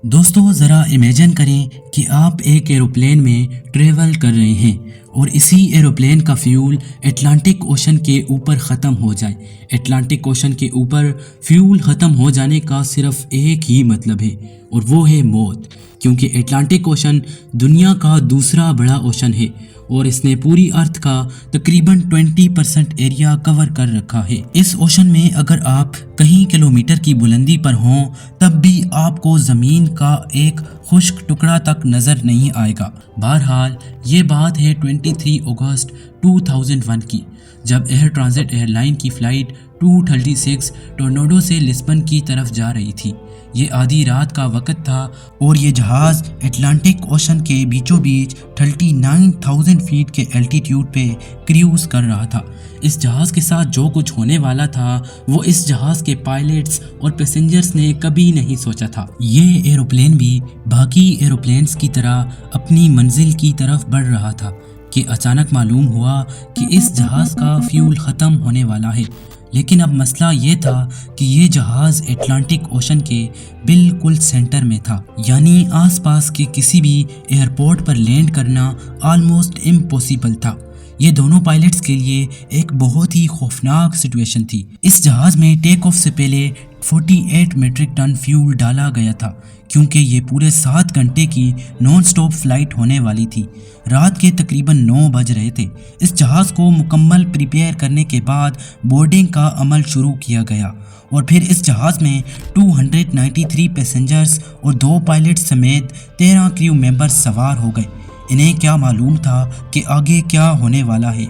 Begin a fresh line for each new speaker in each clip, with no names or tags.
دوستو ذرا امیجن کریں کہ آپ ایک ایروپلین میں ٹریول کر رہے ہیں اور اسی ایروپلین کا فیول اٹلانٹک اوشن کے اوپر ختم ہو جائے۔ اٹلانٹک اوشن کے اوپر فیول ختم ہو جانے کا صرف ایک ہی مطلب ہے اور وہ ہے موت، کیونکہ اٹلانٹک اوشن دنیا کا دوسرا بڑا اوشن ہے اور اس نے پوری ارتھ کا تقریباً 20% ایریا کور کر رکھا ہے۔ اس اوشن میں اگر آپ کہیں کلومیٹر کی بلندی پر ہوں تب بھی آپ کو زمین کا ایک خشک ٹکڑا تک نظر نہیں آئے گا۔ بہرحال یہ بات ہے 23 اگست 2001 کی، جب ایئر ٹرانزٹ ایئر لائن کی فلائٹ 236 ٹورناڈو سے لسبن کی طرف جا رہی تھی۔ یہ آدھی رات کا وقت تھا اور یہ جہاز اٹلانٹک اوشن کے بیچوں بیچ 39,000 فیٹ کے الٹیٹیوڈ پہ کریوز کر رہا تھا۔ اس جہاز کے ساتھ جو کچھ ہونے والا تھا وہ اس جہاز کے پائلٹس اور پیسنجرز نے کبھی نہیں سوچا تھا۔ یہ ایروپلین بھی باقی ایروپلینز کی طرح اپنی منزل کی طرف بڑھ رہا تھا کہ اچانک معلوم ہوا کہ اس جہاز کا فیول ختم ہونے والا ہے۔ لیکن اب مسئلہ یہ تھا کہ یہ جہاز اٹلانٹک اوشن کے بالکل سینٹر میں تھا، یعنی آس پاس کے کسی بھی ایئرپورٹ پر لینڈ کرنا آلموسٹ امپوسیبل تھا۔ یہ دونوں پائلٹس کے لیے ایک بہت ہی خوفناک سچویشن تھی۔ اس جہاز میں ٹیک آف سے پہلے 48 میٹرک ٹن فیول ڈالا گیا تھا، کیونکہ یہ پورے 7 گھنٹے کی نان سٹاپ فلائٹ ہونے والی تھی۔ رات کے تقریباً 9 بج رہے تھے۔ اس جہاز کو مکمل پریپیئر کرنے کے بعد بورڈنگ کا عمل شروع کیا گیا اور پھر اس جہاز میں 293 پیسنجرز اور 2 پائلٹس سمیت 13 کریو ممبرز سوار ہو گئے۔ انہیں کیا معلوم تھا کہ آگے کیا ہونے والا ہے۔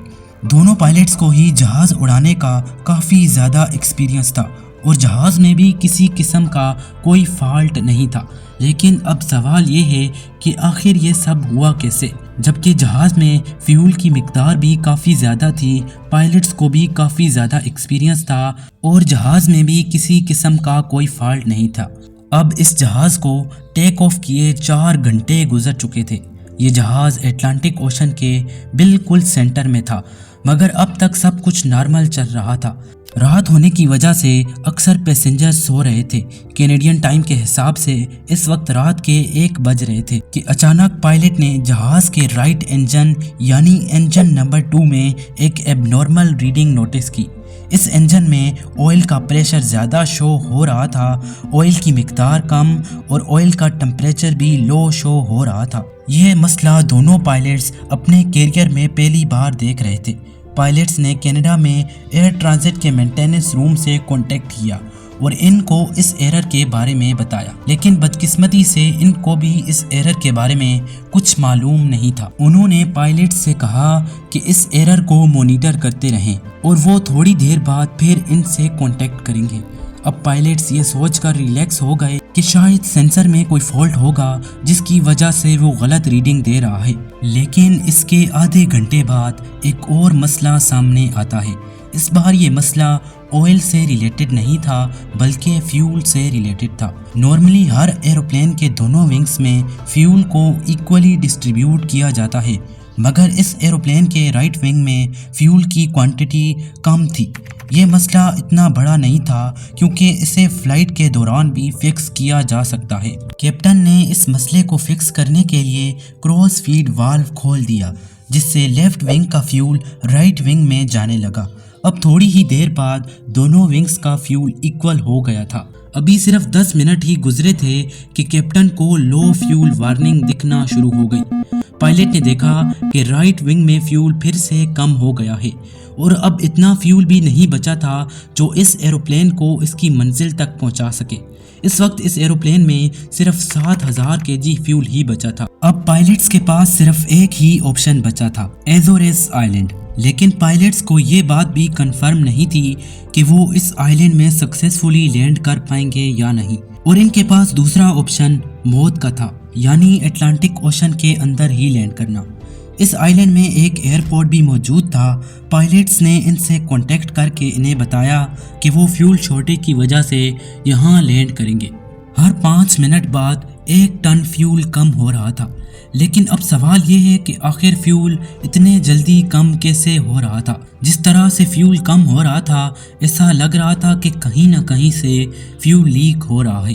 دونوں پائلٹس کو ہی جہاز اڑانے کا کافی زیادہ ایکسپیرینس تھا اور جہاز میں بھی کسی قسم کا کوئی فالٹ نہیں تھا۔ لیکن اب سوال یہ ہے کہ آخر یہ سب ہوا کیسے، جبکہ جہاز میں فیول کی مقدار بھی کافی زیادہ تھی، پائلٹس کو بھی کافی زیادہ ایکسپیرینس تھا اور جہاز میں بھی کسی قسم کا کوئی فالٹ نہیں تھا۔ اب اس جہاز کو ٹیک آف کیے 4 گھنٹے گزر چکے تھے۔ یہ جہاز اٹلانٹک اوشن کے بالکل سینٹر میں تھا، مگر اب تک سب کچھ نارمل چل رہا تھا۔ رات ہونے کی وجہ سے اکثر پیسنجر سو رہے تھے۔ کینیڈین ٹائم کے حساب سے اس وقت رات کے 1 بج رہے تھے کہ اچانک پائلٹ نے جہاز کے رائٹ انجن یعنی انجن نمبر 2 میں ایک ایب نارمل ریڈنگ نوٹس کی۔ اس انجن میں آئل کا پریشر زیادہ شو ہو رہا تھا، آئل کی مقدار کم اور آئل کا ٹمپریچر بھی لو شو ہو رہا تھا۔ یہ مسئلہ دونوں پائلٹس اپنے کیریئر میں پہلی بار دیکھ رہے تھے۔ پائلٹس نے کینیڈا میں ایئر ٹرانزٹ کے مینٹیننس روم سے کانٹیکٹ کیا اور ان کو اس ایرر کے بارے میں بتایا، لیکن بدقسمتی سے ان کو بھی اس ایرر کے بارے میں کچھ معلوم نہیں تھا۔ انہوں نے پائلٹ سے کہا کہ اس ایرر کو مانیٹر کرتے رہیں اور وہ تھوڑی دیر بعد پھر ان سے کانٹیکٹ کریں گے۔ اب پائلٹس یہ سوچ کر ریلیکس ہو گئے کہ شاید سینسر میں کوئی فالٹ ہوگا جس کی وجہ سے وہ غلط ریڈنگ دے رہا ہے۔ لیکن اس کے آدھے گھنٹے بعد ایک اور مسئلہ سامنے آتا ہے۔ اس بار یہ مسئلہ آئل سے ریلیٹڈ نہیں تھا بلکہ فیول سے ریلیٹڈ تھا۔ نارملی ہر ایروپلین کے دونوں ونگز میں فیول کو ایکولی ڈسٹریبیوٹ کیا جاتا ہے، مگر اس ایروپلین کے رائٹ ونگ میں فیول کی کوانٹٹی کم تھی۔ یہ مسئلہ اتنا بڑا نہیں تھا کیونکہ اسے فلائٹ کے دوران بھی فکس کیا جا سکتا ہے۔ کیپٹن نے اس مسئلے کو فکس کرنے کے لیے کراس فیڈ والو کھول دیا، جس سے لیفٹ ونگ کا فیول رائٹ ونگ میں جانے لگا۔ اب تھوڑی ہی دیر بعد دونوں ونگز کا فیول ایکول ہو گیا تھا۔ ابھی صرف 10 منٹ ہی گزرے تھے کہ کیپٹن کو لو فیول وارننگ دکھنا شروع ہو گئی۔ پائلٹ نے دیکھا کہ رائٹ ونگ میں فیول پھر سے کم ہو گیا ہے اور اب اتنا فیول بھی نہیں بچا تھا جو اس ایروپلین کو اس کی منزل تک پہنچا سکے۔ اس وقت اس ایروپلین میں صرف 7000 kg فیول ہی بچا تھا۔ اب پائلٹس کے پاس صرف ایک ہی آپشن بچا تھا، ایزورز آئلینڈ۔ لیکن پائلٹس کو یہ بات بھی کنفرم نہیں تھی کہ وہ اس آئلینڈ میں سکسیسفلی لینڈ کر پائیں گے یا نہیں، اور ان کے پاس دوسرا آپشن موت کا تھا، یعنی اٹلانٹک اوشن کے اندر ہی لینڈ کرنا۔ اس آئلینڈ میں ایک ایئرپورٹ بھی موجود تھا۔ پائلٹس نے ان سے کانٹیکٹ کر کے انہیں بتایا کہ وہ فیول شارٹیج کی وجہ سے یہاں لینڈ کریں گے۔ ہر 5 منٹ بعد 1 ٹن فیول کم ہو رہا تھا، لیکن اب سوال یہ ہے کہ آخر فیول اتنے جلدی کم کیسے ہو رہا تھا؟ جس طرح سے فیول کم ہو رہا تھا ایسا لگ رہا تھا کہ کہیں نہ کہیں سے فیول لیک ہو رہا ہے۔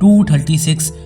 236